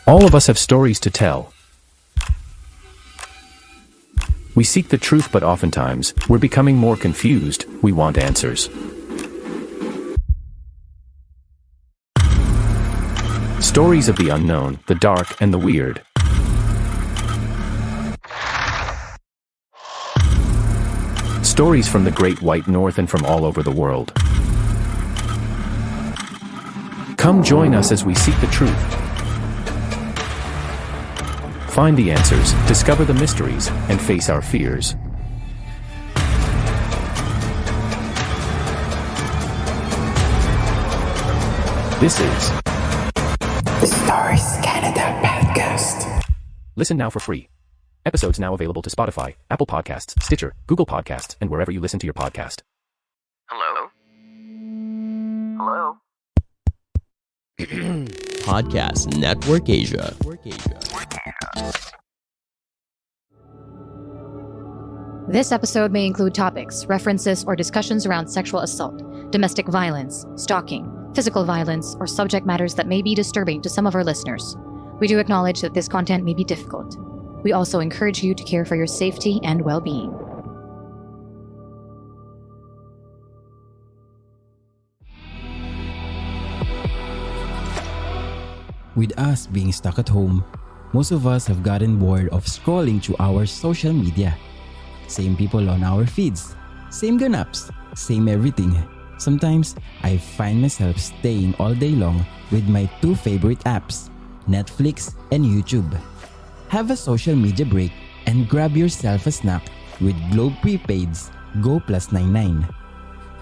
All of us have stories to tell. We seek the truth, but oftentimes, we're becoming more confused. We want answers. Stories of the unknown, the dark, and the weird. Stories from the Great White North and from all over the world. Come join us as we seek the truth. Find the answers, discover the mysteries, and face our fears. This is The Stories Canada Podcast. Listen now for free. Episodes now available to Spotify, Apple Podcasts, Stitcher, Google Podcasts, and wherever you listen to your podcast. Hello? Hello? Podcast Network Asia. This episode may include topics, references, or discussions around sexual assault, domestic violence, stalking, physical violence, or subject matters that may be disturbing to some of our listeners. We do acknowledge that this content may be difficult. We also encourage you to care for your safety and well-being. With us being stuck at home, most of us have gotten bored of scrolling through our social media. Same people on our feeds, same ganaps, same everything. Sometimes, I find myself staying all day long with my two favorite apps, Netflix and YouTube. Have a social media break and grab yourself a snack with Globe Prepaid's Go Plus 99.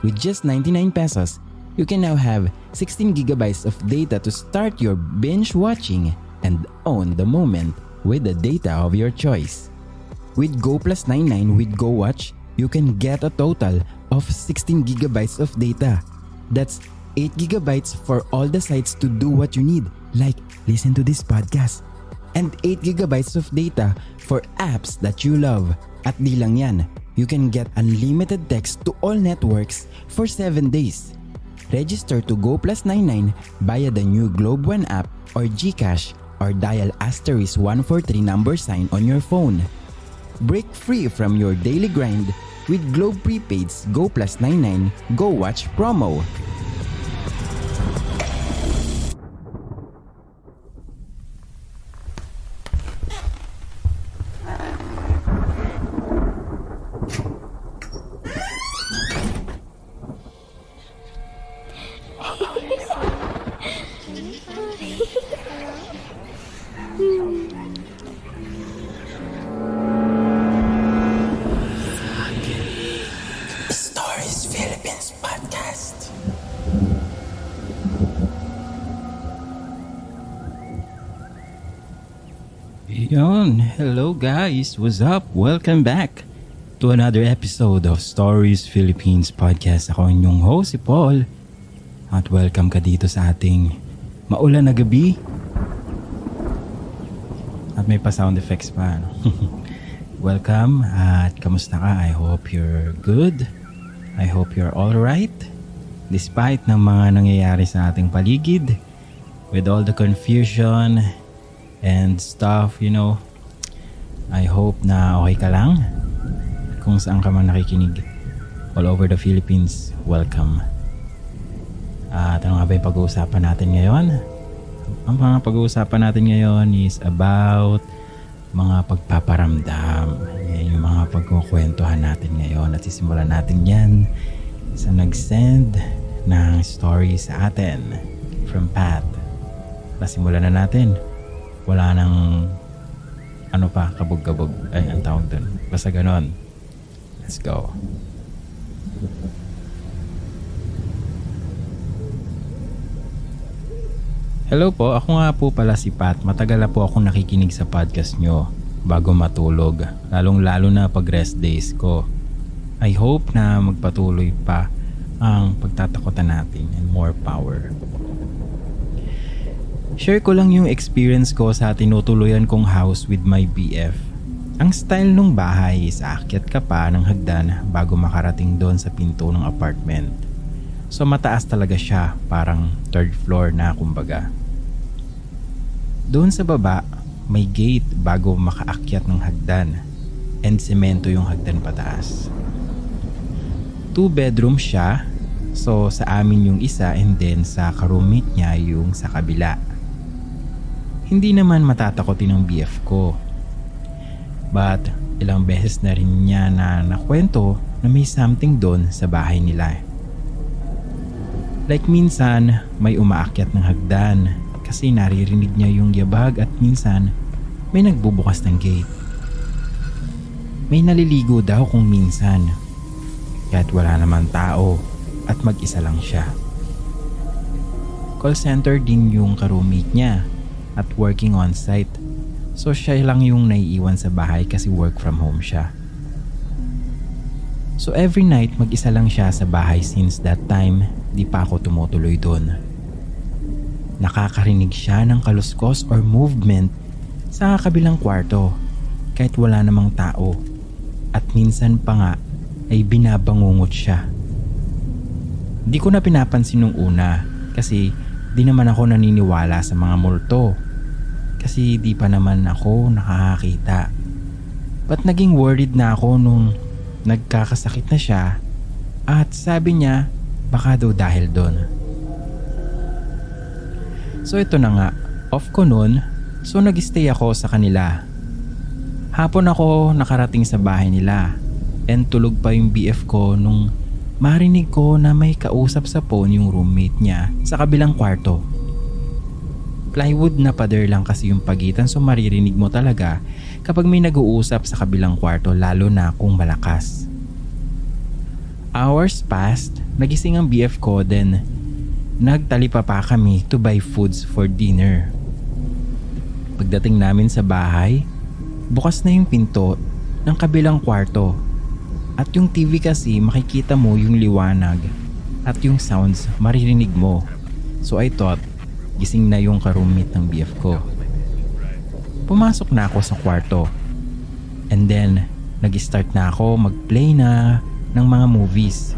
With just 99 pesos, you can now have 16 gigabytes of data to start your binge watching and own the moment with the data of your choice. With Go Plus 99 with Go Watch, you can get a total of 16 gigabytes of data. That's 8 gigabytes for all the sites to do what you need, like listen to this podcast. And 8 gigabytes of data for apps that you love. At di lang yan, you can get unlimited text to all networks for 7 days. Register to Go Plus 99 via the new Globe One app or GCash or dial *143 number sign on your phone. Break free from your daily grind with Globe Prepaid's Go Plus 99 Go Watch promo. Stories Philippines Podcast. Yon, hello guys, what's up? Welcome back to another episode of Stories Philippines Podcast. Ako ang inyong host, si Paul. At welcome ka dito sa ating maulan na gabi. At may pa sound effects pa. Welcome at kamusta ka? I hope you're good. I hope you're alright. Despite ng mga nangyayari sa ating paligid, with all the confusion and stuff, you know, I hope na okay ka lang. Kung saan ka man nakikinig all over the Philippines, welcome. At ano nga ba yung pag-uusapan natin ngayon? Ang mga pag-uusapan natin ngayon is about mga pagpaparamdam. Yan yung mga pagkukwentuhan natin ngayon. At sisimulan natin yan sa nag-send ng story sa atin from Pat. Pasimulan na natin. Wala nang ano pa, kabog-kabog. Ay, ang tawag dun. Basta ganon. Let's go. Hello po, ako nga po pala si Pat. Matagal na po akong nakikinig sa podcast nyo bago matulog. Lalong-lalo na pag rest days ko. I hope na magpatuloy pa ang pagtatakutan natin and more power. Share ko lang yung experience ko sa tinutuluyan kong house with my BF. Ang style nung bahay is aakyat ka pa ng hagdan bago makarating doon sa pinto ng apartment. So mataas talaga siya, parang third floor na kumbaga. Doon sa baba, may gate bago makaakyat ng hagdan and semento yung hagdan pataas. 2 bedroom siya, so sa amin yung isa and then sa ka-roommate niya yung sa kabila. Hindi naman matatakotin ng BF ko. But ilang beses na rin niya na nakwento na may something doon sa bahay nila. Like minsan may umaakyat ng hagdan kasi naririnig niya yung yabag at minsan may nagbubukas ng gate. May naliligo daw kung minsan kahit wala naman tao at mag-isa lang siya. Call center din yung ka-roommate niya at working on site, so siya lang yung naiiwan sa bahay kasi work from home siya. So every night mag-isa lang siya sa bahay since that time di pa ako tumutuloy doon. Nakakarinig siya ng kaluskos or movement sa kabilang kwarto kahit wala namang tao at minsan pa nga ay binabangungot siya. Di ko na pinapansin nung una kasi di naman ako naniniwala sa mga multo kasi di pa naman ako nakakakita. But naging worried na ako nung nagkakasakit na siya at sabi niya baka daw dahil doon. So ito na nga, off ko noon, so nag-stay ako sa kanila. Hapon ako nakarating sa bahay nila and tulog pa yung BF ko nung marinig ko na may kausap sa phone yung roommate niya sa kabilang kwarto. Plywood na pader lang kasi yung pagitan so maririnig mo talaga kapag may nag-uusap sa kabilang kwarto lalo na kung malakas. Hours passed, nagising ang BF ko then nagtalipa pa kami to buy foods for dinner. Pagdating namin sa bahay, bukas na yung pinto ng kabilang kwarto at yung TV kasi makikita mo yung liwanag at yung sounds maririnig mo. So I thought gising na yung ka-roommate ng BF ko. Pumasok na ako sa kwarto and then nag-start na ako mag-play na ng mga movies.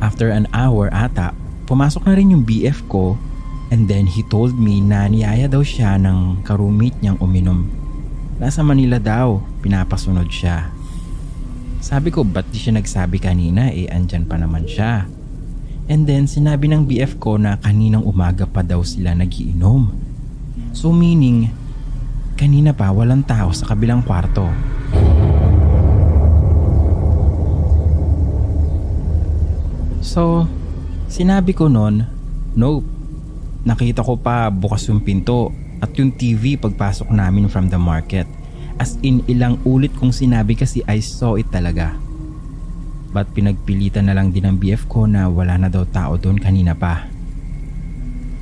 After an hour ata, pumasok na rin yung BF ko and then he told me na niyaya daw siya ng ka-roommate niyang uminom. Nasa Manila daw, pinapasunod siya. Sabi ko ba't di siya nagsabi kanina andyan pa naman siya. And then sinabi ng BF ko na kaninang umaga pa daw sila nagiinom. So meaning, kanina pa walang tao sa kabilang kwarto. So, sinabi ko nun, nope. Nakita ko pa bukas yung pinto at yung TV pagpasok namin from the market. As in ilang ulit kong sinabi kasi I saw it talaga. But pinagpilitan na lang din ng BF ko na wala na daw tao doon kanina pa.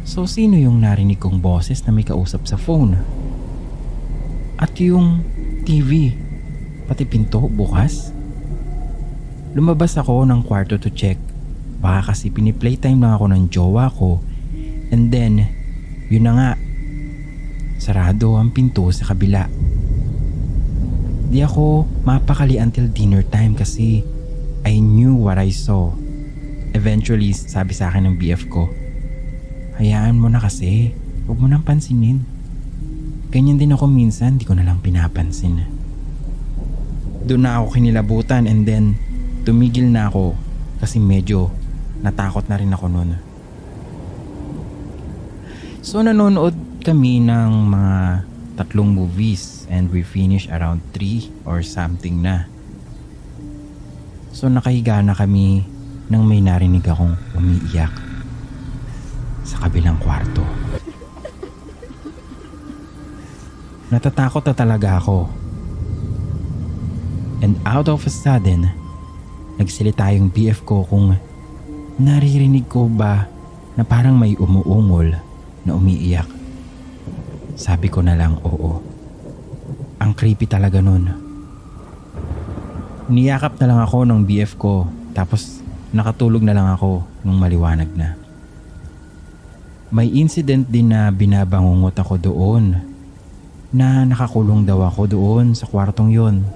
So sino yung narinig kong boses na may kausap sa phone? At yung TV, pati pinto bukas? Lumabas ako ng kwarto to check. Baka kasi piniplaytime lang ako ng jowa ko. And then, yun na nga. Sarado ang pinto sa kabila. Di ako mapakali until dinner time kasi I knew what I saw. Eventually, sabi sa akin ng BF ko, hayaan mo na kasi, huwag mo nang pansinin. Ganyan din ako minsan, di ko na lang pinapansin. Doon na ako kinilabutan and then tumigil na ako kasi medyo natakot na rin ako noon. So nanonood kami ng mga 3 movies and we finish around 3 or something na. So nakahiga na kami nang may narinig akong umiiyak sa kabilang kwarto. Natatakot na talaga ako. And out of a sudden, nagsalita yung BF ko kung naririnig ko ba na parang may umuungol na umiiyak. Sabi ko na lang oo. Ang creepy talaga nun. Niyakap na lang ako ng BF ko tapos nakatulog na lang ako nung maliwanag na. May incident din na binabangungot ako doon na nakakulong daw ako doon sa kwartong yon.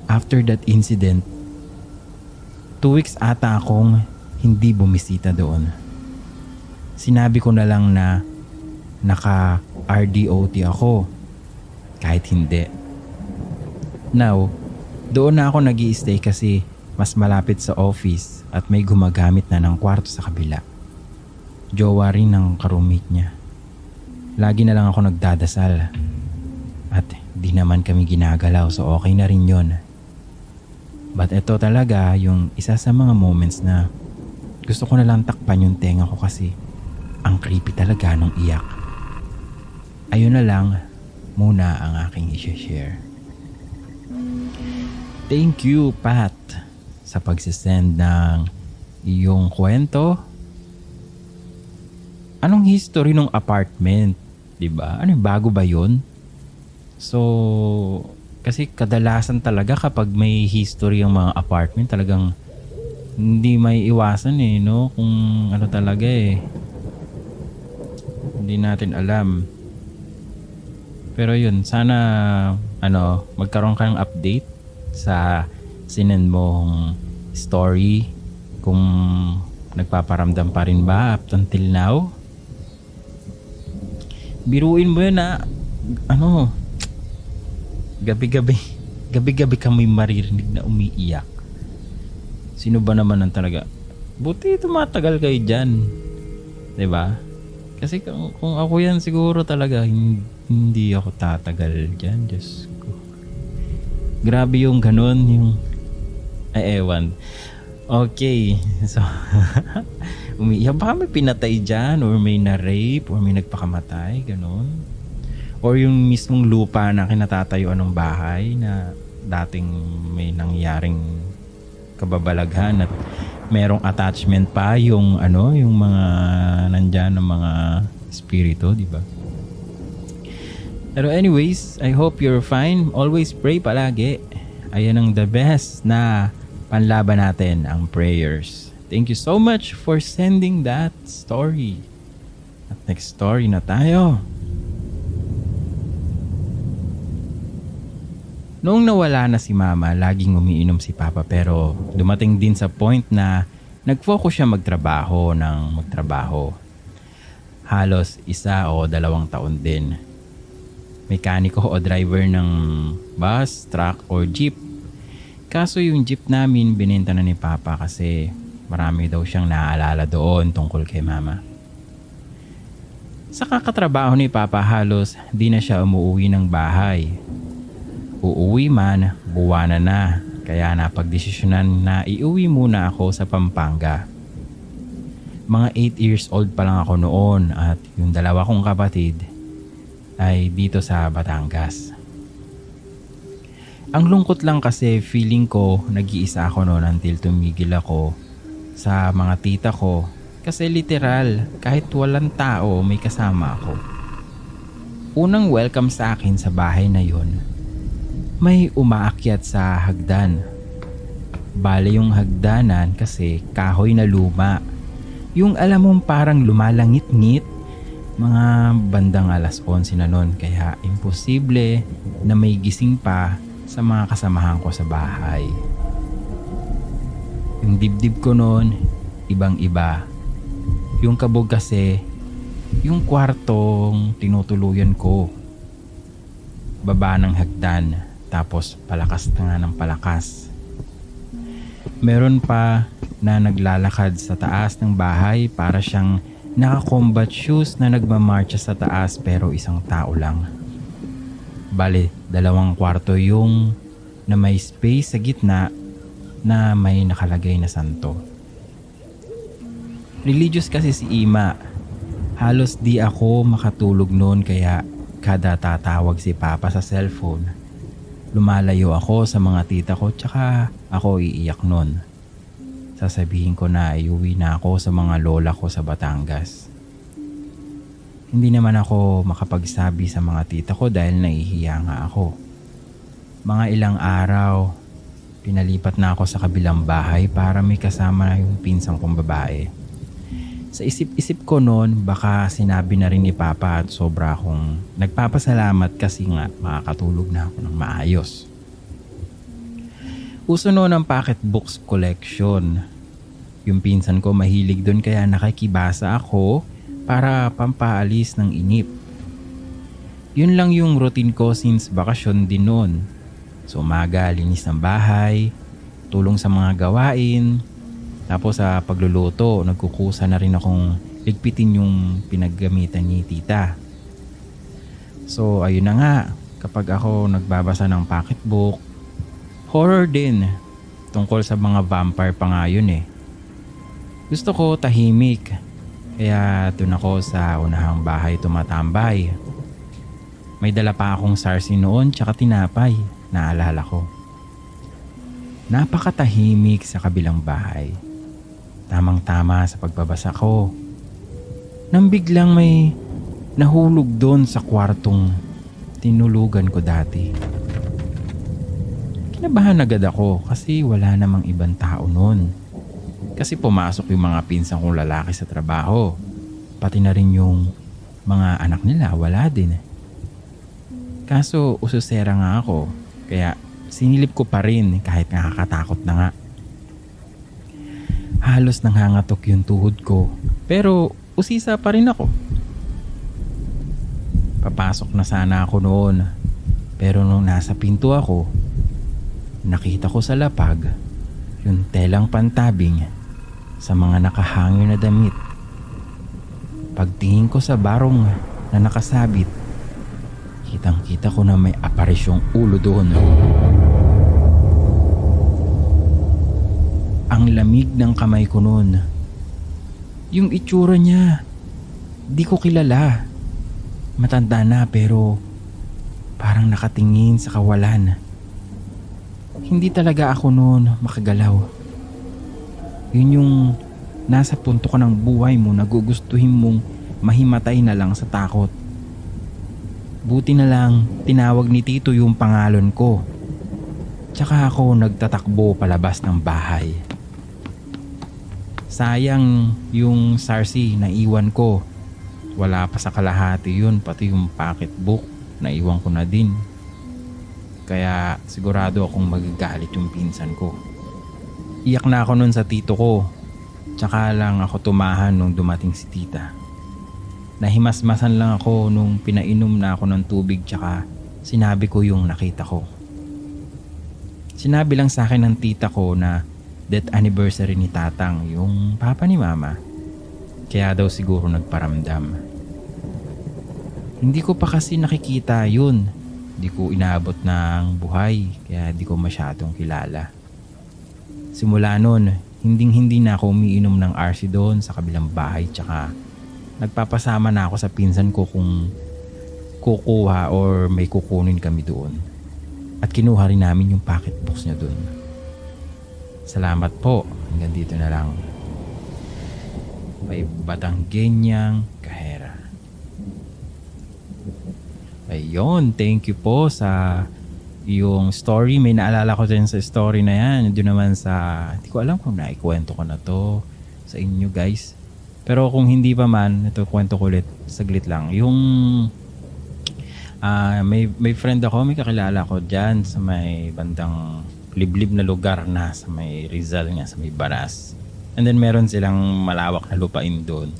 After that incident, 2 weeks ata akong hindi bumisita doon. Sinabi ko na lang na naka-RDOT ako. Kahit hindi. Now, doon na ako nag-i-stay kasi mas malapit sa office at may gumagamit na ng kwarto sa kabila. Jowa rin ng ka-roommate niya. Lagi na lang ako nagdadasal. At di naman kami ginagalaw, so okay na rin yun. But ito talaga yung isa sa mga moments na gusto ko na lang takpan yung tenga ko kasi ang creepy talaga nung iyak. Ayun na lang muna ang aking i-share. Thank you, Pat, sa pagsisend ng iyong kwento. Anong history ng apartment? Diba? Ano, bago ba yun? So, kasi kadalasan talaga kapag may history yung mga apartment, talagang hindi may iwasan no? Kung ano talaga hindi natin alam. Pero yun, sana magkaroon ka ng update sa sinend mong story kung nagpaparamdam pa rin ba up until now. Biruin mo yun na gabi-gabi kami maririnig na umiiyak. Sino ba naman ang talaga? Buti tumatagal kayo dyan. Diba? Kasi kung ako yan siguro talaga hindi ako tatagal dyan. Diyos ko. Grabe yung ganun. Yung ewan. Okay. So umiiyak. Baka may pinatay dyan or may na-rape or may nagpakamatay. Ganun. Or yung mismong lupa na kinatatayuan ng bahay na dating may nangyaring kababalaghan at merong attachment pa yung yung mga nandyan ng mga espiritu, di ba? Pero anyways, I hope you're fine. Always pray palagi. Ayan ang the best na panlaban natin, ang prayers. Thank you so much for sending that story. At next story na tayo. Noong nawala na si Mama, laging umiinom si Papa pero dumating din sa point na nag-focus siya magtrabaho. Halos 1 o 2 taon din. Mekaniko o driver ng bus, truck or jeep. Kaso yung jeep namin binenta na ni Papa kasi marami daw siyang naaalala doon tungkol kay Mama. Sa kakatrabaho ni Papa halos di na siya umuwi ng bahay. Uuwi man, buwanan na. Kaya napagdesisyonan na iuwi muna ako sa Pampanga. Mga 8 years old pa lang ako noon at yung 2 kong kapatid ay dito sa Batangas. Ang lungkot lang kasi feeling ko nag-iisa ako noon until tumigil ako sa mga tita ko. Kasi literal, kahit walang tao may kasama ako. Unang welcome sa akin sa bahay na yon, may umaakyat sa hagdan. Bale yung hagdanan kasi kahoy na luma. Yung alam mong parang lumalangit-ngit. Mga bandang 11:00 na nun. Kaya imposible na may gising pa sa mga kasamahan ko sa bahay. Yung dibdib ko nun, ibang-iba. Yung kabog kasi, yung kwartong tinutuluyan ko. Baba ng hagdan. Tapos palakas na nga ng palakas. Meron pa na naglalakad sa taas ng bahay para siyang naka-combat shoes na nagmamarcha sa taas pero isang tao lang. Bale, 2 kwarto yung na may space sa gitna na may nakalagay na santo. Religious kasi si Ima. Halos di ako makatulog noon kaya kada tatawag si Papa sa cellphone, lumalayo ako sa mga tita ko tsaka ako iiyak nun. Sasabihin ko na iuwi na ako sa mga lola ko sa Batangas. Hindi naman ako makapagsabi sa mga tita ko dahil nahihiya nga ako. Mga ilang araw, pinalipat na ako sa kabilang bahay para may kasama na yung pinsang kong babae. Sa isip-isip ko noon, baka sinabi na rin ni Papa at sobra akong nagpapasalamat kasi nga makakatulog na ako ng maayos. Uso noon ang pocketbooks collection. Yung pinsan ko mahilig doon kaya nakikibasa ako para pampaalis ng inip. Yun lang yung routine ko since bakasyon din noon. So umaga, linis ng bahay, tulong sa mga gawain, tapos sa pagluluto, nagkukusa na rin akong ligpitin yung pinaggamitan ni tita. So ayun na nga, kapag ako nagbabasa ng pocketbook, horror din, tungkol sa mga vampire pa nga yun eh. Gusto ko tahimik, kaya doon ako sa unahang bahay tumatambay. May dala pa akong sarsi noon tsaka tinapay, naalala ko. Napakatahimik sa kabilang bahay. Tamang-tama sa pagbabasa ko. Nang biglang may nahulog doon sa kwartong tinulugan ko dati. Kinabahan agad ako kasi wala namang ibang tao noon. Kasi pumasok yung mga pinsan kong lalaki sa trabaho. Pati na rin yung mga anak nila, wala din. Kaso ususera nga ako, kaya sinilip ko pa rin kahit nakakatakot na nga. Halos nanghangatok yung tuhod ko, pero usisa pa rin ako. Papasok na sana ako noon, pero nung nasa pinto ako, nakita ko sa lapag yung telang pantabing sa mga nakahangin na damit. Pagtingin ko sa barong na nakasabit, kitang-kita ko na may aparisyong ulo doon. Ang lamig ng kamay ko noon. Yung itsura niya, di ko kilala. Matanda na pero parang nakatingin sa kawalan. Hindi talaga ako noon makagalaw. Yun yung nasa punto ka ng buhay mo na gugustuhin mong mahimatay na lang sa takot. Buti na lang tinawag ni Tito yung pangalan ko. Tsaka ako nagtatakbo palabas ng bahay. Sayang yung sarsi na iwan ko. Wala pa sa kalahati yun, pati yung pocketbook na iwan ko na din. Kaya sigurado akong magagalit yung pinsan ko. Iyak na ako nun sa tito ko. Tsaka lang ako tumahan nung dumating si tita. Nahimasmasan lang ako nung pinainom na ako ng tubig tsaka sinabi ko yung nakita ko. Sinabi lang sa akin ng tita ko na death anniversary ni Tatang, yung papa ni Mama. Kaya daw siguro nagparamdam. Hindi ko pa kasi nakikita yun. Hindi ko inaabot ng buhay kaya di ko masyadong kilala. Simula nun, hindi na ako umiinom ng RC doon sa kabilang bahay tsaka nagpapasama na ako sa pinsan ko kung kukuha or may kukunin kami doon. At kinuha rin namin yung pocketbooks niya doon. Salamat po. Hanggang dito na lang. May Batanggenyang Kahera. Ayun, thank you po sa yung story. May naalala ko din sa story na yan. Doon naman sa, hindi ko alam kung naikwento ko na to sa inyo guys. Pero kung hindi pa man, ito kwento ko ulit, saglit lang. Yung may friend ako, may kakilala ko dyan sa may bandang liblib na lugar na sa may Rizal nga, sa may Baras. And then meron silang malawak na lupain doon.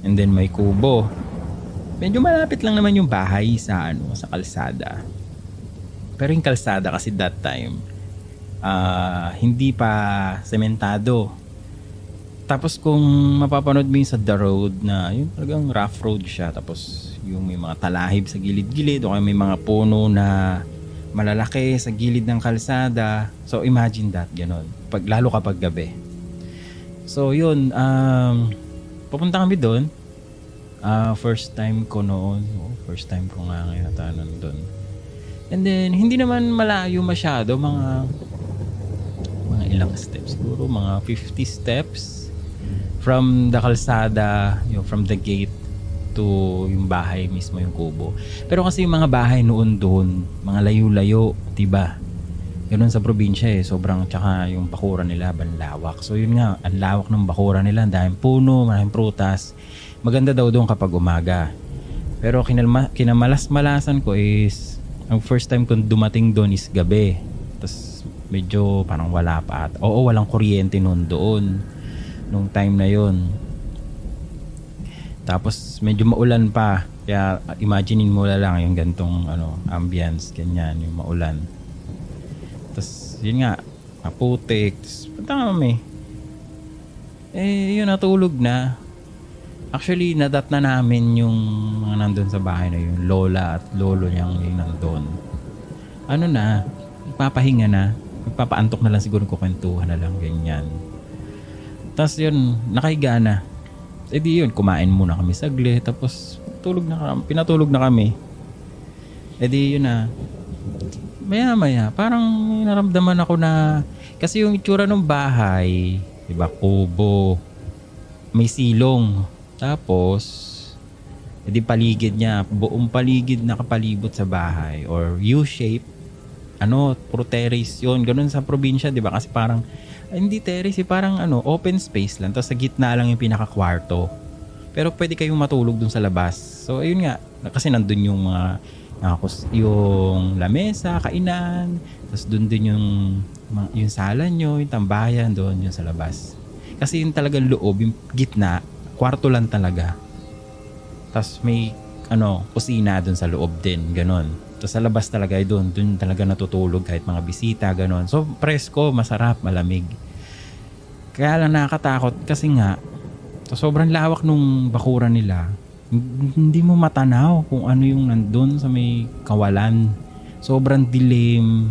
And then may kubo. Medyo malapit lang naman yung bahay sa sa kalsada. Pero yung kalsada kasi that time, hindi pa sementado. Tapos kung mapapanood mo yung sa The Road na yung talagang rough road siya. Tapos yung may mga talahib sa gilid-gilid o kaya may mga puno na malalaki sa gilid ng kalsada. So imagine that, gano'n. Lalo kapag gabi. So yun, pupunta kami doon. First time ko noon. First time ko nga yata nandun. And then hindi naman malayo masyado. Mga ilang steps. Siguro mga 50 steps. From the kalsada, from the gate to yung bahay mismo, yung kubo. Pero kasi yung mga bahay noon doon, mga layo-layo, diba? Ganun sa probinsya sobrang, tsaka yung bakuran nila, banlawak. So yun nga, ang lawak ng bakuran nila, dahil puno, maraming prutas. Maganda daw doon kapag umaga. Pero kinamalas-malasan ko is, ang first time kong dumating doon is gabi. Tapos medyo parang wala pa. Walang kuryente noon doon. Nung time na yon. Tapos medyo maulan pa. Kaya imaginein mo na lang yung gantong ambience, ganyan, yung maulan. Tapos yun nga, maputik. Tapos punta kami. Yun, natulog na. Actually, nadat na namin yung mga nandun sa bahay na yung lola at lolo niyang yung nandun. Nagpapahinga na. Nagpapaantok na lang siguro, kukwentuhan na lang, ganyan. Tapos yun, nakahiga na. Di yun, kumain muna kami saglit. Tapos pinatulog na kami. Di yun na. Maya, parang naramdaman ako na, kasi yung itsura ng bahay, diba, kubo, may silong. Tapos, di paligid niya, buong paligid nakapalibot sa bahay or U-shape, puro terrace yun. Ganun sa probinsya, di ba? Kasi parang, hindi terrace, parang open space lang. Tapos sa gitna lang yung pinaka-kwarto. Pero pwede kayong matulog dun sa labas. So, ayun nga, kasi nandun yung yung lamesa, kainan, tapos dun din yung sala nyo, yung tambayan, doon yung sa labas. Kasi yung talagang loob, yung gitna, kwarto lang talaga. Tapos may kusina doon sa loob din, ganon. Tapos sa labas talaga doon talaga natutulog kahit mga bisita, ganon. So presko, masarap, malamig. Kaya lang nakakatakot kasi nga sobrang lawak nung bakuran nila. Hindi mo matanaw kung ano yung nandun sa may kawalan. Sobrang dilim.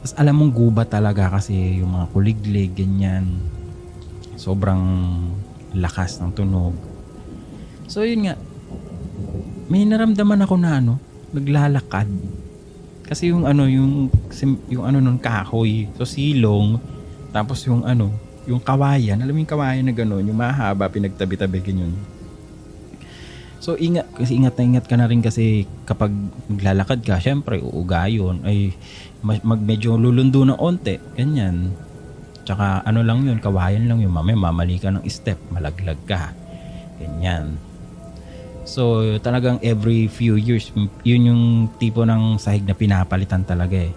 Tapos alam mong gubat talaga kasi yung mga kuliglig, ganyan. Sobrang lakas ng tunog. So yun nga, may naramdaman ako na naglalakad. Kasi yung nun kahoy, so silong, tapos yung kawayan, alam mo yung kawayan na gano'n, yung mahaba, pinagtabi-tabi ganyan. So ingat ka na rin kasi kapag maglalakad ka, syempre uugayon, ay medyo lulundo ng onte, ganyan. Tsaka lang yun, kawayan lang yun. Mamali ka ng step, malaglag ka. Ganyan. So, talagang every few years, yun yung tipo ng sahig na pinapalitan talaga eh.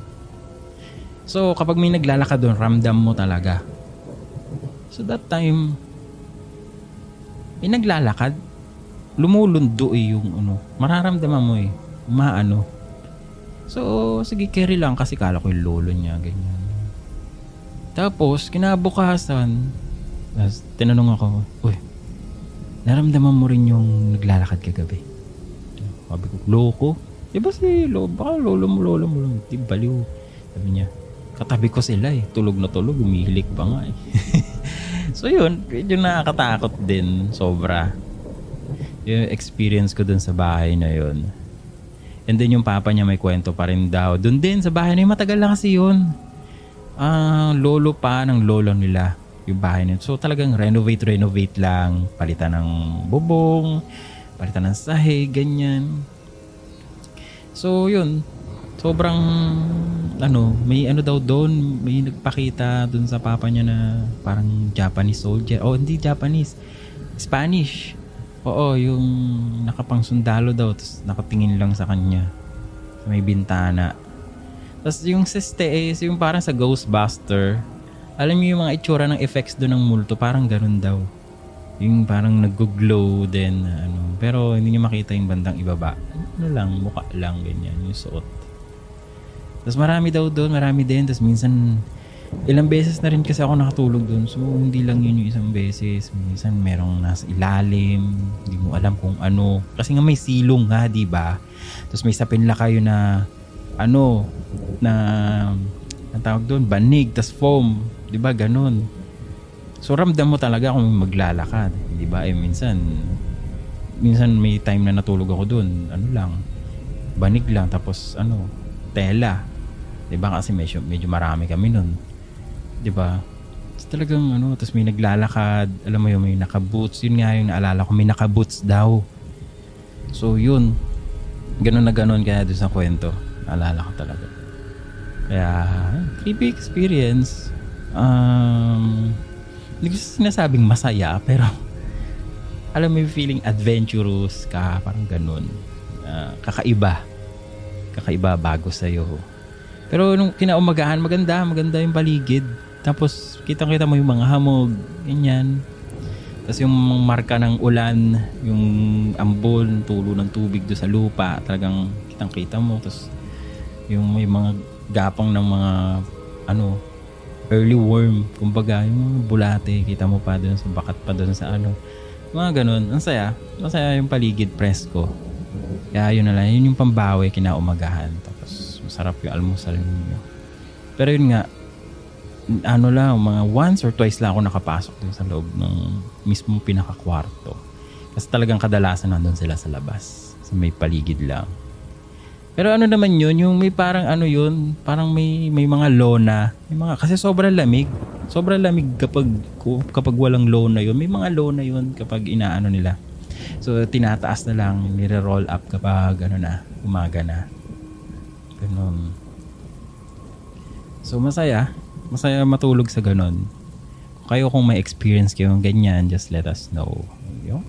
So, kapag may naglalakad doon, ramdam mo talaga. So, that time, may naglalakad, lumulundo yung mararamdaman mo eh. So, sige, carry lang kasi kala ko yung lolo niya, ganyan. Tapos, kinabukasan, tinanong ako, uy, naramdaman mo rin yung naglalakad kagabi? Sabi ko, loko? Diba baka lolo mo lang, di baliw. Sabi niya, katabi ko sila eh, tulog na tulog, umihilik pa nga eh. So yun, medyo nakakatakot din, sobra. Yung experience ko dun sa bahay na yun. And then yung papa niya may kwento pa rin daw. Dun din sa bahay na yun, matagal na kasi yun. Lolo pa ng lolo nila yung bahay nito. So talagang renovate lang. Palitan ng bubong, palitan ng sahig, ganyan. So yun, sobrang may daw doon, may nagpakita doon sa papa niya na parang Japanese soldier. Oh, hindi Japanese, Spanish. Oo, yung nakapang sundalo daw, tapos nakatingin lang sa kanya sa may bintana. Tapos yung siste is yung parang sa Ghostbuster. Alam niyo yung mga itsura ng effects doon ng multo, parang ganun daw. Yung parang nag-glow din, pero hindi niyo makita yung bandang ibaba. Mukha lang, ganyan, yung suot. Tapos marami daw doon, marami din. Tapos minsan, ilang beses na rin kasi ako nakatulog doon. So, hindi lang yun yung isang beses. Minsan, merong nasa ilalim. Hindi mo alam kung ano. Kasi nga may silong nga, diba? Tapos may sapinla kayo na ang tawag doon, banig, tas foam. Diba? Ganun. So, ramdam mo talaga kung maglalakad. Diba? Minsan may time na natulog ako doon. Banig lang. Tapos, tela. Diba? Kasi medyo marami kami nun. Diba? Tapos talagang tapos may naglalakad. Alam mo yun, may nakaboots. Yun nga yung naalala ko, may nakaboots daw. So, yun. Ganun na ganun kaya doon sa kwento. Naalala ko talaga. Kaya, creepy experience. Hindi ko sinasabing masaya, pero alam mo yung feeling adventurous ka, parang ganun. Kakaiba, bago sa'yo. Pero nung kinaumagahan, maganda yung paligid. Tapos, kitang-kita mo yung mga hamog, ganyan. Tapos yung marka ng ulan, yung ambon, tulo ng tubig do sa lupa, talagang kitang-kita mo. Tapos yung may mga gapang ng mga early worm, kumbaga yung mga bulate, kita mo pa doon sa bakat pa doon sa mga ganun. Ang saya, masaya yung paligid presko. Kaya yun na lang, yun yung pambawi kinaumagahan. Tapos masarap yung almusal ninyo. Pero yun nga, mga once or twice lang ako nakapasok dun sa loob ng mismo pinakakwarto. Kasi talagang kadalasan nandun sila sa labas. Sa may paligid lang. Pero naman yun, yung may parang parang may mga lona. Kasi sobrang lamig. Sobrang lamig kapag walang lona yun. May mga lona yun kapag inaano nila. So tinataas na lang, nire-roll up kapag umaga na. Ganun. So masaya matulog sa ganun. Kung may experience kayo ng ganyan, just let us know. Yun.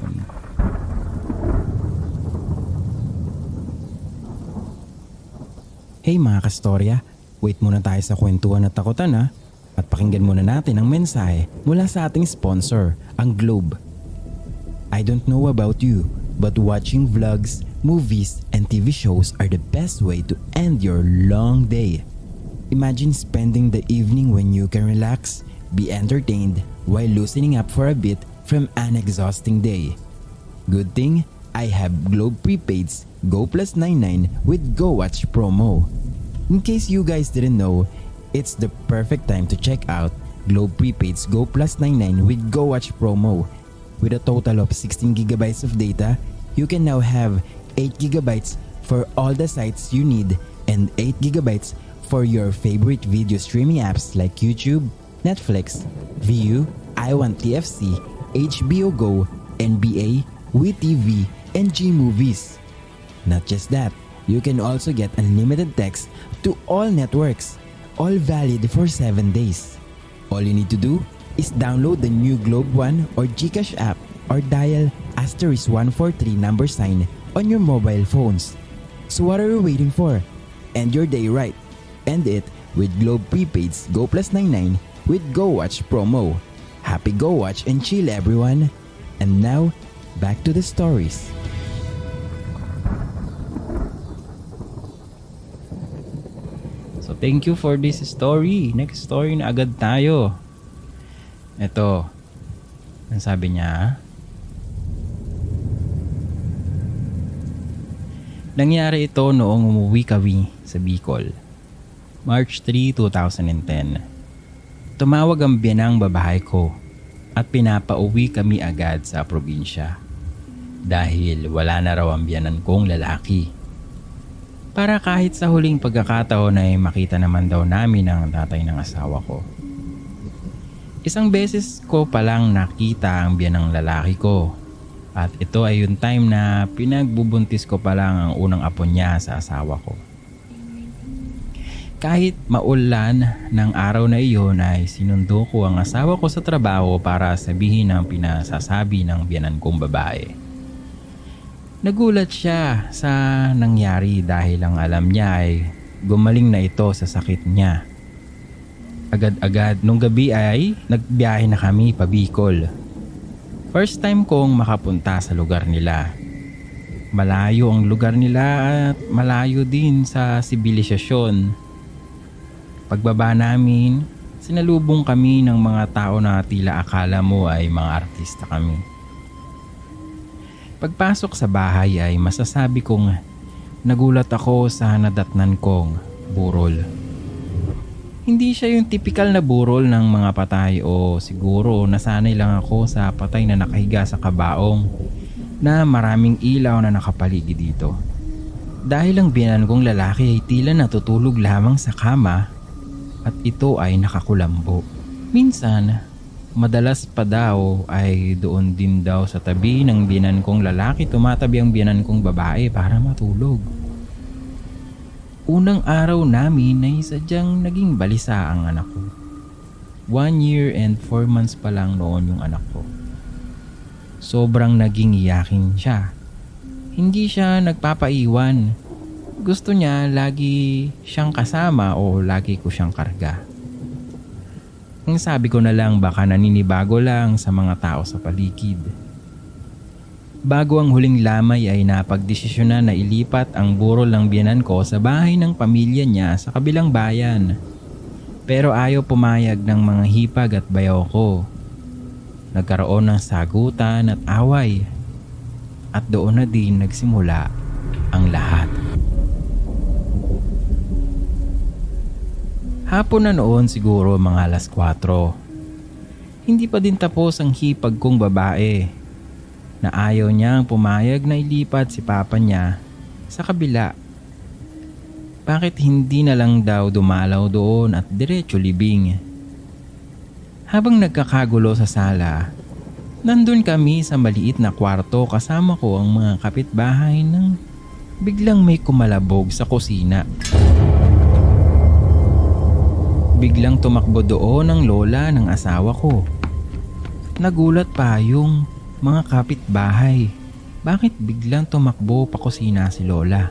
Hey mga kastorya, wait muna tayo sa kwentuhan at takutan at pakinggan muna natin ang mensahe mula sa ating sponsor, ang Globe. I don't know about you, but watching vlogs, movies, and TV shows are the best way to end your long day. Imagine spending the evening when you can relax, be entertained, while loosening up for a bit from an exhausting day. Good thing, I have Globe Prepaid's Go Plus 99 with Go Watch promo. In case you guys didn't know, it's the perfect time to check out Globe Prepaid's Go Plus 99 with Go Watch promo. With a total of 16 gigabytes of data, you can now have 8 gigabytes for all the sites you need and 8 gigabytes for your favorite video streaming apps like YouTube, Netflix, Viu, iWantTFC, HBO Go, NBA, WeTV, and G-Movies. Not just that, you can also get unlimited text to all networks, all valid for 7 days. All you need to do is download the new Globe One or GCash app or dial *143 $ on your mobile phones. So what are you waiting for? End your day right. End it with Globe Prepaid's Go Plus 99 with Go Watch promo. Happy Go Watch and chill everyone. And now, back to the stories. So thank you for this story. Next story na agad tayo. Ito. Ang sabi niya, nangyari ito noong umuwi kami sa Bicol. March 3, 2010. Tumawag ang biyanang babae ko at pinapauwi kami agad sa probinsya dahil wala na raw ang biyanan kong lalaki. Para kahit sa huling pagkakataon ay makita naman daw namin ang tatay ng asawa ko. Isang beses ko palang nakita ang biyanang lalaki ko at ito ay yung time na pinagbubuntis ko palang ang unang apo niya sa asawa ko. Kahit maulan ng araw na iyon ay sinundo ko ang asawa ko sa trabaho para sabihin ang pinasasabi ng biyanan kong babae. Nagulat siya sa nangyari dahil ang alam niya ay gumaling na ito sa sakit niya. Agad-agad nung gabi ay nagbiyahe na kami pa Bicol. First time kong makapunta sa lugar nila. Malayo ang lugar nila at malayo din sa sibilisasyon. Pagbaba namin, sinalubong kami ng mga tao na tila akala mo ay mga artista kami. Pagpasok sa bahay ay masasabi kong nagulat ako sa nadatnan kong burol. Hindi siya yung typical na burol ng mga patay o siguro nasanay lang ako sa patay na nakahiga sa kabaong na maraming ilaw na nakapaligid dito. Dahil ang biyanan kong lalaki ay tila natutulog lamang sa kama at ito ay nakakulambo. Minsan, madalas pa daw ay doon din daw sa tabi ng biyanan kong lalaki tumatabi ang biyanan kong babae para matulog. Unang araw namin ay sadyang naging balisa ang anak ko. 1 year and 4 months pa lang noon yung anak ko. Sobrang naging iyakin siya. Hindi siya nagpapaiwan. Gusto niya lagi siyang kasama o lagi ko siyang karga. Ang sabi ko na lang baka naninibago lang sa mga tao sa paligid. Bago ang huling lamay ay napagdesisyonan na ilipat ang burol ng biyenan ko sa bahay ng pamilya niya sa kabilang bayan. Pero ayaw pumayag ng mga hipag at bayaw ko. Nagkaroon ng sagutan at away. At doon na din nagsimula ang lahat. Hapon na noon siguro mga 4:00. Hindi pa din tapos ang hipag kong babae na ayaw niyang pumayag na ilipat si papa niya sa kabila. Bakit hindi na lang daw dumalaw doon at diretso libing? Habang nagkakagulo sa sala, nandun kami sa maliit na kwarto kasama ko ang mga kapitbahay nang biglang may kumalabog sa kusina. Biglang tumakbo doon ang lola ng asawa ko. Nagulat pa yung mga kapitbahay. Bakit biglang tumakbo pa kusina si lola?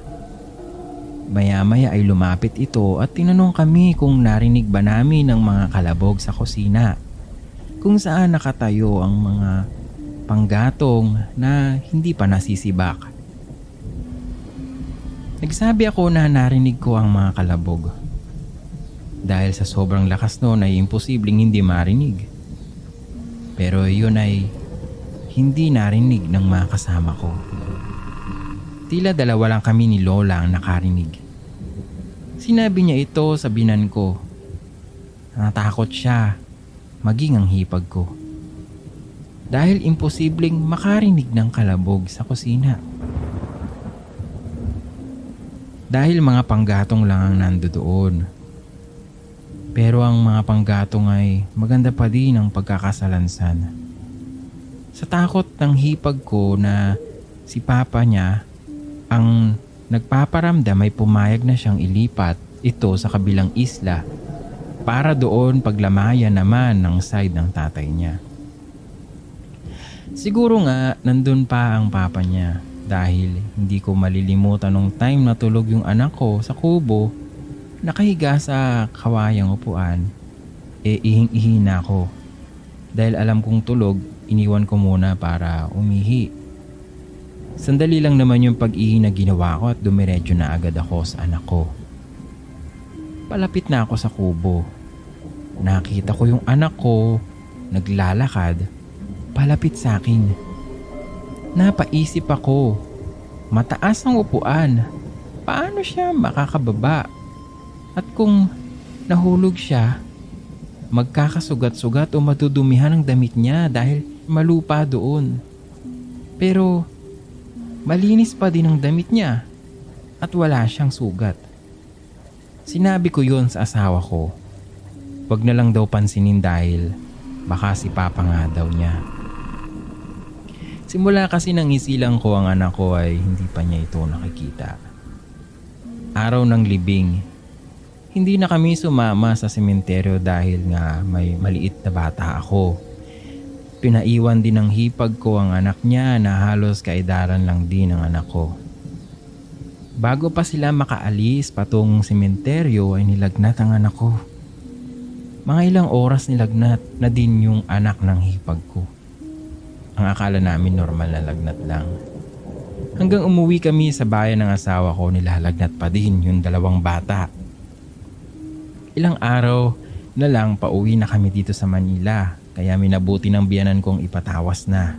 Maya-maya ay lumapit ito at tinanong kami kung narinig ba namin ang mga kalabog sa kusina. Kung saan nakatayo ang mga panggatong na hindi pa nasisibak. Nagsabi ako na narinig ko ang mga kalabog. Dahil sa sobrang lakas noon ay imposibleng hindi marinig. Pero yun ay hindi narinig ng mga kasama ko. Tila dalawa lang kami ni Lola ang nakarinig. Sinabi niya ito sa binan ko. Natakot siya, maging ang hipag ko. Dahil imposibleng makarinig ng kalabog sa kusina. Dahil mga panggatong lang ang nandoon. Pero ang mga panggatong ay maganda pa din ang pagkakasalansan. Sa takot ng hipag ko na si papa niya ang nagpaparamdam ay pumayag na siyang ilipat ito sa kabilang isla para doon paglamayan naman ng side ng tatay niya. Siguro nga nandun pa ang papa niya dahil hindi ko malilimutan nung time na tulog yung anak ko sa kubo. Nakahiga sa kawayang upuan, ihing-ihi na ako. Dahil alam kong tulog, iniwan ko muna para umihi. Sandali lang naman yung pag-ihi na ginawa ko at dumiretso na agad ako sa anak ko. Palapit na ako sa kubo. Nakita ko yung anak ko, naglalakad, palapit sa akin. Napaisip ako, mataas ang upuan, paano siya makakababa? At kung nahulog siya, magkakasugat-sugat o madudumihan ang damit niya dahil malupa doon. Pero malinis pa din ang damit niya at wala siyang sugat. Sinabi ko yon sa asawa ko. Wag na lang daw pansinin dahil baka si papa nga daw niya. Simula kasi nang isilang ko ang anak ko ay hindi pa niya ito nakikita. Araw ng libing. Hindi na kami sumama sa sementeryo dahil nga may maliit na bata ako. Pinaiwan din ng hipag ko ang anak niya na halos kaedaran lang din ang anak ko. Bago pa sila makaalis patungong sementeryo ay nilagnat ang anak ko. Mga ilang oras nilagnat na din yung anak ng hipag ko. Ang akala namin normal na lagnat lang. Hanggang umuwi kami sa bayan ng asawa ko nilalagnat pa din yung dalawang bata. Ilang araw na lang pauwi na kami dito sa Manila kaya minabuti ng biyanan kong ipatawas na.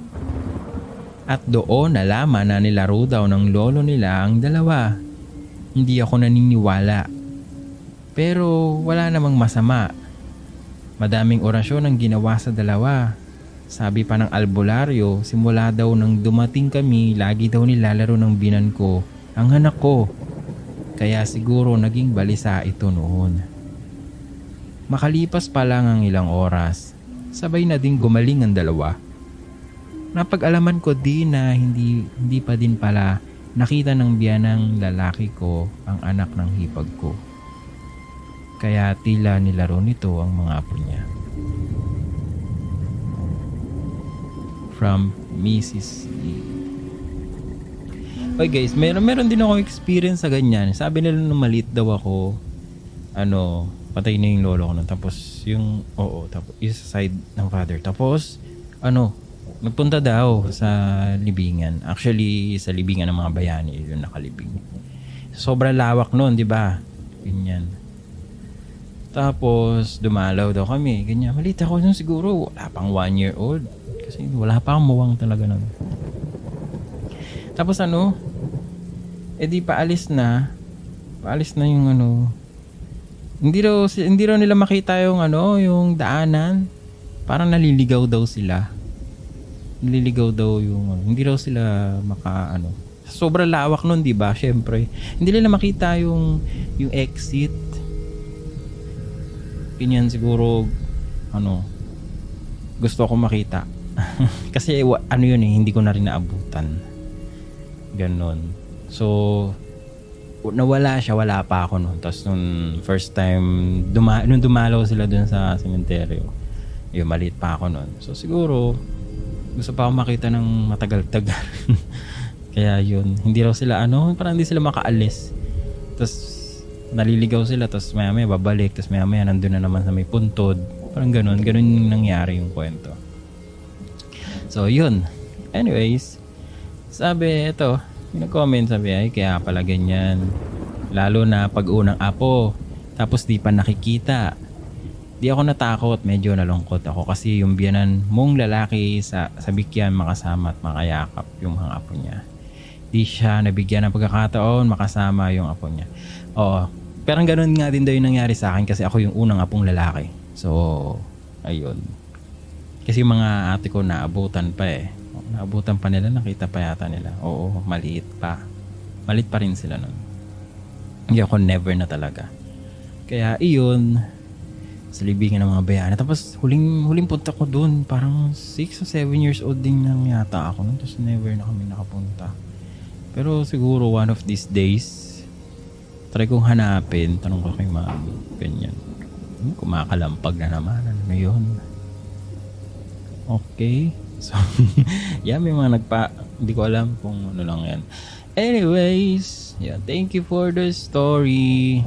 At doon nalaman na nilaro daw ng lolo nila ang dalawa. Hindi ako naniniwala. Pero wala namang masama. Madaming orasyon ang ginawa sa dalawa. Sabi pa ng albularyo, simula daw nang dumating kami, lagi daw nilalaro ng binan ko ang anak ko. Kaya siguro naging balisa ito noon. Makalipas pa lang ang ilang oras, sabay na ding gumaling ang dalawa. Napag-alaman ko din na hindi pa din pala nakita ng biyanang lalaki ko ang anak ng hipag ko. Kaya tila nilaro nito ang mga apo niya. From Mrs. E. Okay guys, meron din ako experience sa ganyan. Sabi nila nung maliit daw ako, Patay na yung lolo ko nun. Tapos yung, tapos isa side ng father. Tapos, nagpunta daw sa libingan. Actually, sa libingan ng mga bayani, yung nakalibing. Sobrang lawak nun, di ba? Ganyan. Tapos, dumalaw daw kami. Ganyan. Malita ko nun siguro. Wala pang 1 year old. Kasi wala pa akong muwang talaga nun. Tapos di paalis na. Paalis na yung Hindi raw nila makita yung yung daanan. Parang naliligaw daw sila. Naliligaw daw yung hindi raw sila sobrang lawak nun, di ba? Syempre, hindi nila makita yung exit. Ganyan siguro gusto ko makita. Kasi yun hindi ko na rin naabutan. Ganon. So nawala siya, wala pa ako noon. Tapos nung first time nung dumalaw sila dun sa sementeryo, yun, maliit pa ako noon. So siguro gusto pa ako makita ng matagal-tagal. Kaya yun, hindi raw sila parang hindi sila makaalis. Tapos naliligaw sila, tapos maya-maya babalik, tapos maya-maya nandun na naman sa may puntod. Parang ganun yung nangyari yung kwento. So yun, anyways, sabi yung nag-comment, sabi ay kaya pala ganyan, lalo na pag unang apo tapos di pa nakikita. Di ako natakot, medyo nalungkot ako kasi yung biyanan mong lalaki sa bikyan makasama at makayakap yung mga apo niya. Di siya nabigyan ng pagkakataon makasama yung apo niya. Pero ganun nga din daw yung nangyari sa akin kasi ako yung unang apong lalaki. So ayun, kasi yung mga ate ko naabutan pa naabutan pa nila, nakita pa yata nila. Oo, maliit pa rin sila nun. Hindi ako never na talaga. Kaya iyon, sa libingan ng mga bayani. Tapos huling punta ko dun, parang 6 o 7 years old din nang yata ako nun. Tapos never na kami nakapunta. Pero siguro one of these days, try kong hanapin, tanong ko kay mami, ganyan. Kumakalampag na naman, ano yun? Okay. So, may mga hindi ko alam kung ano lang yan. Anyways, thank you for the story.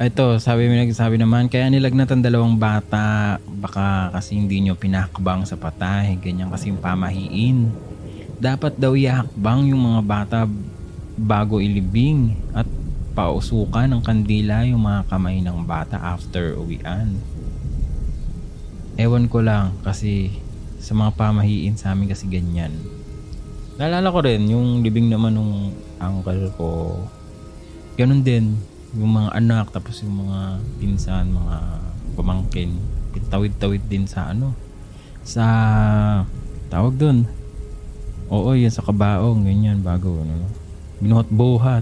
Ito, nagsabi naman, kaya nilagnatan 2 bata, baka kasi hindi nyo pinakbang sa patay, ganyan kasi yung pamahiin. Dapat daw ihakbang yung mga bata bago ilibing at pausukan ng kandila yung mga kamay ng bata after uwian. Ewan ko lang kasi sa mga pamahiin sa amin kasi ganyan. Naalala ko rin yung libing naman nung uncle ko. Ganun din. Yung mga anak tapos yung mga pinsan, mga pamangkin. Tawid-tawid din sa sa tawag dun. Oo, yan sa kabaong. Ganyan bago. Binuhat-buhat.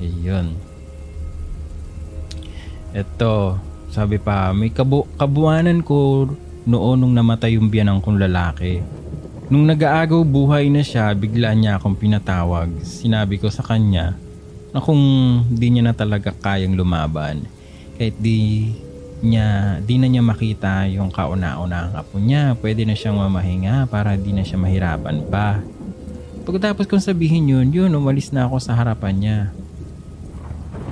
Ayun. Ito. Sabi pa, may kabuanan ko noon nung namatay yung biyanang kong lalaki. Nung nag-aagaw buhay na siya, bigla niya akong pinatawag. Sinabi ko sa kanya na kung di niya na talaga kayang lumaban, kahit di na niya makita yung kauna-unahang apo niya, pwede na siyang mamahinga para di na siya mahirapan pa. Pagkatapos kong sabihin yun, umalis na ako sa harapan niya.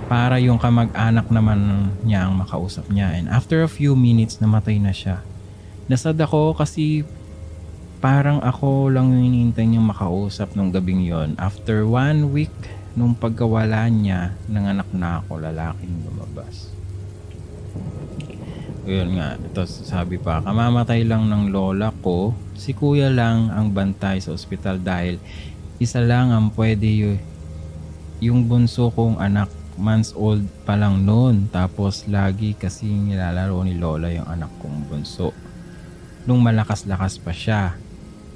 Para yung kamag-anak naman niya ang makausap niya. And after a few minutes, namatay na siya. Nasad ako kasi parang ako lang yung hinihintay niyang makausap nung gabing yon. After 1 week, nung pagkawala niya, nanganak na ako, lalaking lumabas. Yun nga, ito sabi pa, kamamatay lang ng lola ko, si kuya lang ang bantay sa ospital dahil isa lang ang pwede yung bunso kong anak, months old pa lang noon. Tapos lagi kasi nilalaro ni lola yung anak kong bunso. Nung malakas-lakas pa siya.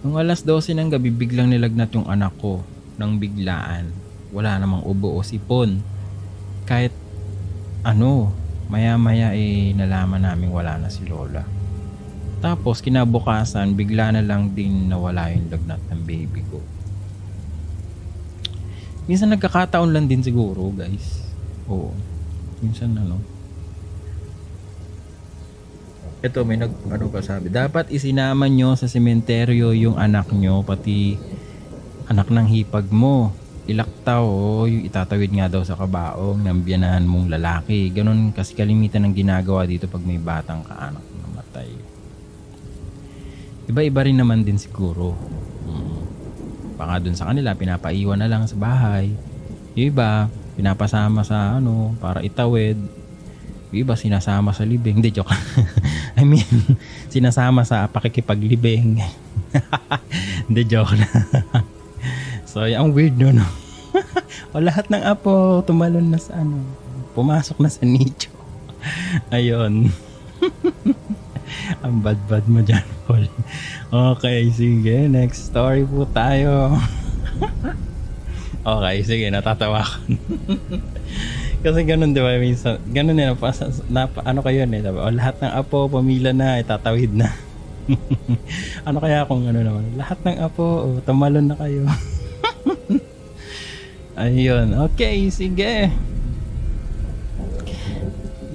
Nung 12:00 ng gabi biglang nilagnat yung anak ko nang biglaan. Wala namang ubo o sipon. Kahit maya-maya nalaman namin wala na si lola. Tapos kinabukasan bigla na lang din nawala yung lagnat ng baby ko. Minsan nagkakataon lang din siguro, guys. Oo. Minsan Ito may sabi. Dapat isinama nyo sa sementeryo yung anak nyo, pati anak ng hipag mo. ilaktaw o yung itatawid nga daw sa kabaong ng biyanahan mong lalaki. Ganon kasi kalimitan ng ginagawa dito pag may batang kaanak na namatay. Iba-iba rin naman din siguro. Baka dun sa kanila pinapaiwan na lang sa bahay. Yung iba pinapasama sa para itawid. Yung iba sinasama sa libing. Hindi, joke. I mean, sinasama sa pakikipaglibing. Hindi, joke na. So, ang weird no. O lahat ng apo tumalon na sa pumasok na sa nicho. Ayun. Ang bad mo dyan, Paul. Okay, sige. Next story po tayo. Okay, sige. Natatawa ko. Kasi ganun, di ba? Minsan, ganun yun. Kayo diba? O lahat ng apo, pamilya na, itatawid na. Ano kaya kung naman? Lahat ng apo, tumalon na kayo. Ayun. Okay, sige.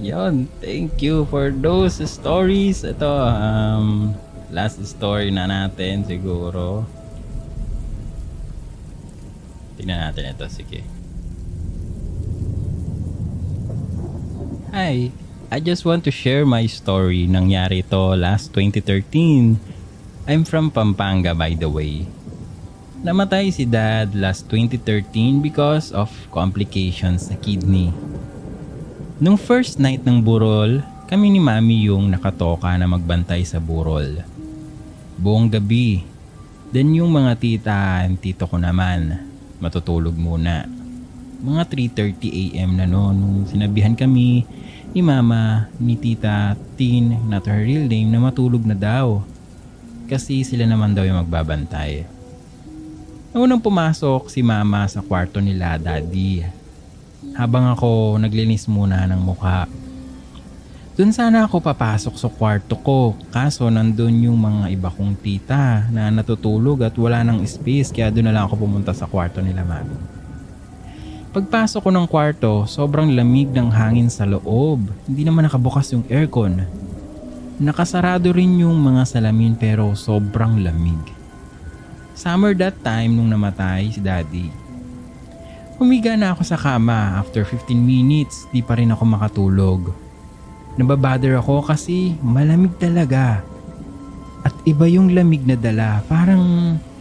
Yun. Thank you for those stories. Ito, last story na natin siguro. Tingnan natin ito. Sige. Hi. I just want to share my story. Nangyari to last 2013. I'm from Pampanga, by the way. Namatay si Dad last 2013 because of complications sa kidney. Nung first night ng burol, kami ni Mami yung nakatoka na magbantay sa burol. Buong gabi. Then yung mga tita and tito ko naman, matutulog muna. Mga 3:30 AM na nung sinabihan kami ni Mama, ni Tita Tin, not her real name, na matulog na daw. Kasi sila naman daw yung magbabantay. Unang pumasok si Mama sa kwarto nila, Daddy. Habang ako naglinis muna ng mukha. Doon sana ako papasok sa kwarto ko. Kaso nandun yung mga iba kong tita na natutulog at wala nang space. Kaya doon na lang ako pumunta sa kwarto nila, Mami. Pagpasok ko ng kwarto, sobrang lamig ng hangin sa loob. Hindi naman nakabukas yung aircon. Nakasarado rin yung mga salamin pero sobrang lamig. Summer that time nung namatay si Daddy. Humiga na ako sa kama. After 15 minutes, di pa rin ako makatulog. Nababother ako kasi malamig talaga. At iba yung lamig na dala. Parang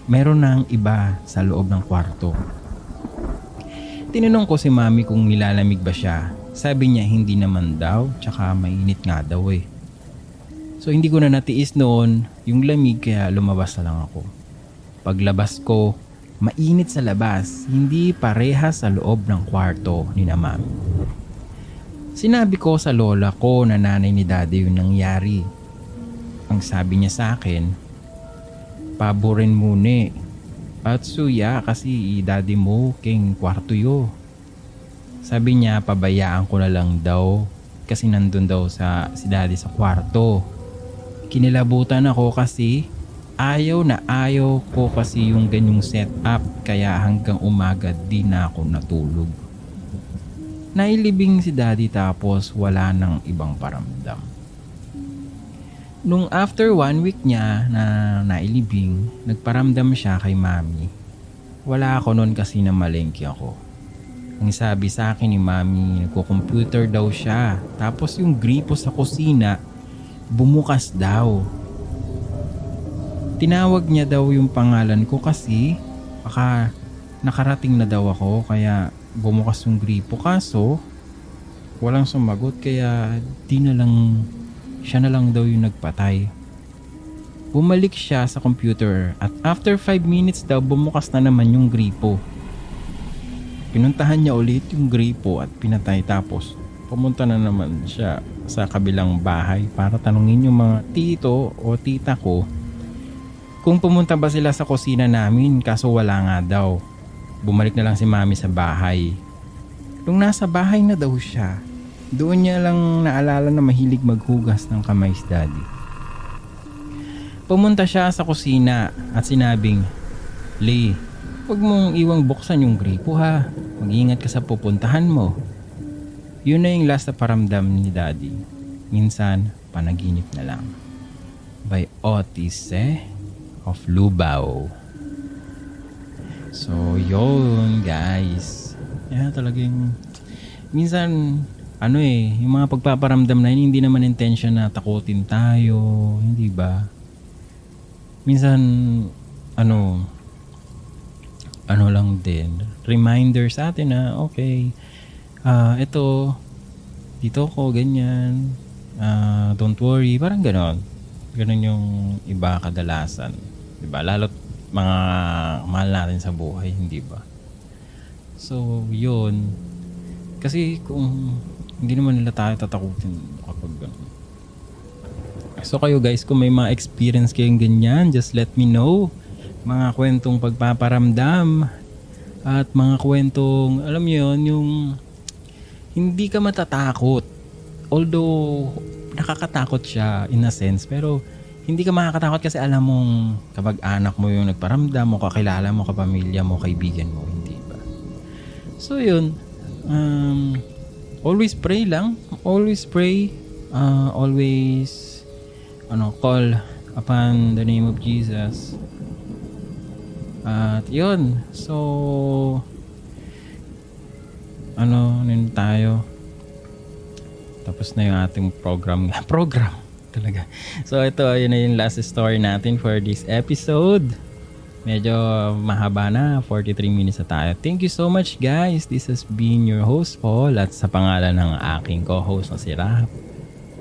meron nang iba sa loob ng kwarto. Tinanong ko si Mami kung nilalamig ba siya. Sabi niya hindi naman daw, tsaka mainit nga daw eh. So hindi ko na natiis noon yung lamig kaya lumabas na lang ako. Paglabas ko, mainit sa labas, hindi parehas sa loob ng kwarto ni na Mami. Sinabi ko sa lola ko na nanay ni Daddy yung nangyari. Ang sabi niya sa akin, paborin muna at suya kasi Daddy mo king kwarto yo. Sabi niya pabayaan ko na lang daw kasi nandun daw si Daddy sa kwarto. Kinilabutan ako kasi ayaw ko kasi yung ganyong setup kaya hanggang umaga di na ako natulog. Nailibing si Daddy tapos wala nang ibang paramdam. Nung after 1 week niya na nailibing, nagparamdam siya kay Mami. Wala ako noon kasi namalengke ako. Ang sabi sa akin ni Mami, nagko-computer daw siya. Tapos yung gripo sa kusina, bumukas daw. Tinawag niya daw yung pangalan ko kasi baka nakarating na daw ako kaya bumukas yung gripo. Kaso walang sumagot kaya siya na lang daw yung nagpatay. Bumalik siya sa computer at after 5 minutes daw bumukas na naman yung gripo. Pinuntahan niya ulit yung gripo at pinatay tapos pumunta na naman siya sa kabilang bahay para tanungin yung mga tito o tita ko kung pumunta ba sila sa kusina namin kaso wala nga daw. Bumalik na lang si Mami sa bahay. Nung nasa bahay na daw siya, doon niya lang naalala na mahilig maghugas ng kamay si Daddy. Pumunta siya sa kusina at sinabing, Lee, huwag mong iwang buksan yung gripo ha. Mag-ingat ka sa pupuntahan mo. Yun na yung last na paramdam ni Daddy. Minsan, panaginip na lang. By Otis of Lubao. So, yun guys. Talagang minsan yung mga pagpaparamdam na yun, hindi naman intention na takutin tayo, hindi ba? Minsan lang din, reminder sa atin na okay, ito dito ko ganyan, don't worry, parang ganon yung iba kadalasan, di ba? Lalo't mga mahal natin sa buhay, hindi ba? So yun, kasi kung hindi naman nila tayo tatakutin kapag gano'n. So kayo guys, kung may mga experience kayong ganyan, just let me know. Mga kwentong pagpaparamdam at mga kwentong, alam niyo yun, yung hindi ka matatakot. Although nakakatakot siya in a sense, pero hindi ka makakatakot kasi alam mong kapag-anak mo yung nagparamdam mo, kakilala mo, kapamilya mo, kaibigan mo, hindi ba? So yun, always pray lang. Always pray. Always call upon the name of Jesus. At yun. So tayo. Tapos na yung ating program talaga. So ito, yun na yung last story natin for this episode. Medyo mahaba na, 43 minutes na tayo. Thank you so much guys. This has been your host Paul, at sa pangalan ng aking co-host na si Rap,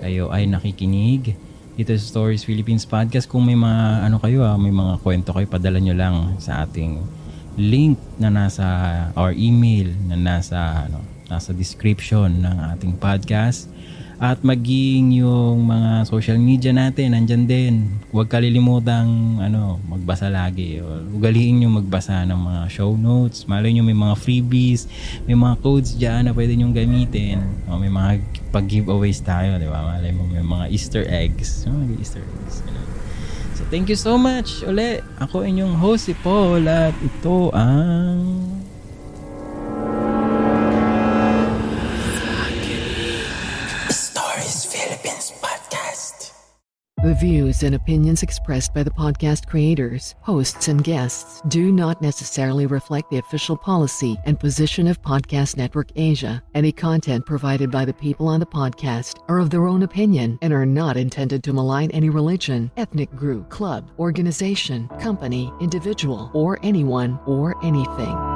kayo ay nakikinig dito sa Stories Philippines Podcast. Kung may mga may mga kwento kayo, padala nyo lang sa ating link na nasa, or email na nasa description ng ating podcast. At maging yung mga social media natin, nandyan din. Huwag kalilimutang magbasa lagi. Ugaliin nyo magbasa ng mga show notes. Malay nyo may mga freebies, may mga codes dyan na pwede nyo gamitin. O may mga pag-giveaways tayo, di ba? Malay mo may mga Easter eggs. So thank you so much uli. Ako inyong host si Paul, at ito ang The views and opinions expressed by the podcast creators, hosts, and guests do not necessarily reflect the official policy and position of Podcast Network Asia. Any content provided by the people on the podcast are of their own opinion and are not intended to malign any religion, ethnic group, club, organization, company, individual, or anyone or anything.